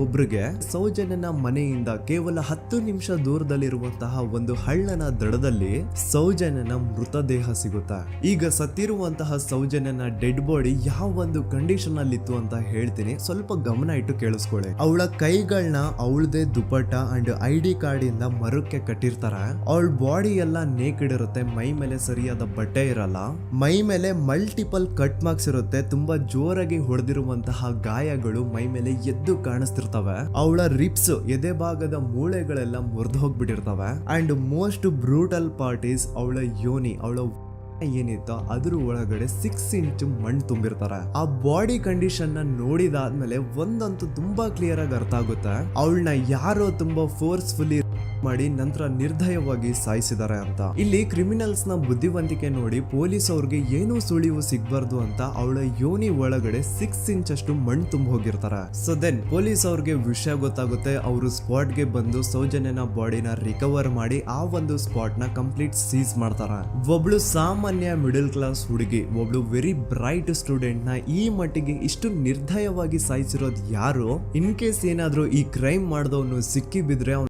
ಒಬ್ರಿಗೆ ಸೌಜನ್ಯನ ಮನೆಯಿಂದ ಕೇವಲ 10 ನಿಮಿಷ ದೂರದಲ್ಲಿರುವಂತಹ ಒಂದು ಹಳ್ಳನ ದಡದಲ್ಲಿ ಸೌಜನ್ಯನ ಮೃತದೇಹ ಸಿಗುತ್ತೆ. ಈಗ ಸತ್ತಿರುವಂತಹ ಸೌಜನ್ಯನ ಡೆಡ್ ಬಾಡಿ ಯಾವ ಒಂದು ಕಂಡೀಷನ್ ಅಲ್ಲಿ ಇತ್ತು ಅಂತ ಹೇಳ್ತೀನಿ, ಸ್ವಲ್ಪ ಗಮನ ಇಟ್ಟು ಕೇಳಿಸ್ಕೊಳ್ಳಿ. ಅವಳ ಕೈಗಳನ್ನ ಅವಳದೇ ದುಪಟ್ಟ ಅಂಡ್ ID ಕಾರ್ಡ್ ಇಂದ ಮರಕ್ಕೆ ಕಟ್ಟಿರ್ತಾರೆ. ಅವಳ ಬಾಡಿ ಎಲ್ಲ ನೇಕೆಡ್ ಇರುತ್ತೆ, ಮೈ ಮೇಲೆ ಸರಿಯಾದ ಬಟ್ಟೆ ಇರಲ್ಲ, ಮೈ ಮೇಲೆ ಮಲ್ಟಿಪಲ್ ಕಟ್ ಮಾರ್ಕ್ಸ್ ಇರುತ್ತೆ, ತುಂಬಾ ಜೋರಾಗಿ ಹೊಡೆದಿರುವಂತಹ ಗಾಯಗಳು ಮೈ ಮೇಲೆ ಎದ್ದು ಕಾಣಿಸ್ತಿರ್ತವೆ. ಅವಳ ರಿಪ್ಸ್ ಎದೆ ಭಾಗದ ಮೂಳೆಗಳೆಲ್ಲ ಮುರಿದು ಹೋಗ್ಬಿಟ್ಟಿರ್ತವೆ. And most brutal part is ಅವಳ ಯೋನಿ, ಅವಳ ಏನಿತ್ತೋ ಅದ್ರ ಒಳಗಡೆ 6 ಇಂಚ್ ಮಣ್ಣು ತುಂಬಿರ್ತಾರೆ. ಆ ಬಾಡಿ ಕಂಡೀಷನ್ ನ ನೋಡಿದಾದ್ಮೇಲೆ ಒಂದಂತೂ ತುಂಬಾ ಕ್ಲಿಯರ್ ಆಗಿ ಅರ್ಥ ಆಗುತ್ತೆ, ಅವಳನ್ನ ಯಾರೋ ತುಂಬಾ ಫೋರ್ಸ್ಫುಲಿ ಮಾಡಿ ನಂತರ ನಿರ್ದಯವಾಗಿ ಸಾಯಿಸಿದ್ದಾರೆ ಅಂತ. ಇಲ್ಲಿ ಕ್ರಿಮಿನಲ್ಸ್ ನ ಬುದ್ಧಿವಂತಿಕೆ ನೋಡಿ ಪೊಲೀಸ್ ಅವ್ರಿಗೆ ಏನೂ ಸುಳಿವು ಸಿಗ್ಬಾರ್ದು ಅಂತ ಅವಳ ಯೋನಿ ಒಳಗಡೆ 6 ಇಂಚ್ ಅಷ್ಟು ಮಣ್ಣು ತುಂಬ ಹೋಗಿರ್ತಾರೆ. ಸೊ ದೆನ್ ಪೊಲೀಸ್ ಅವ್ರಿಗೆ ವಿಷಯ ಗೊತ್ತಾಗುತ್ತೆ. ಅವರು ಸ್ಪಾಟ್ ಗೆ ಬಂದು ಸೌಜನ್ಯನ ಬಾಡಿನ ರಿಕವರ್ ಮಾಡಿ ಆ ಒಂದು ಸ್ಪಾಟ್ ನ ಕಂಪ್ಲೀಟ್ ಸೀಸ್ ಮಾಡ್ತಾರೆ. ಒಬ್ಳು ಸಾಮಾನ್ಯ ಮಿಡಲ್ ಕ್ಲಾಸ್ ಹುಡುಗಿ, ಒಬ್ಳು ವೆರಿ ಬ್ರೈಟ್ ಸ್ಟೂಡೆಂಟ್ ನ ಈ ಮಟ್ಟಿಗೆ ಇಷ್ಟು ನಿರ್ದಯವಾಗಿ ಸಾಯಿಸಿರೋದು ಯಾರು? ಇನ್ ಕೇಸ್ ಏನಾದ್ರೂ ಈ ಕ್ರೈಮ್ ಮಾಡಿದವನು ಸಿಕ್ಕಿ ಬಿದ್ರೆ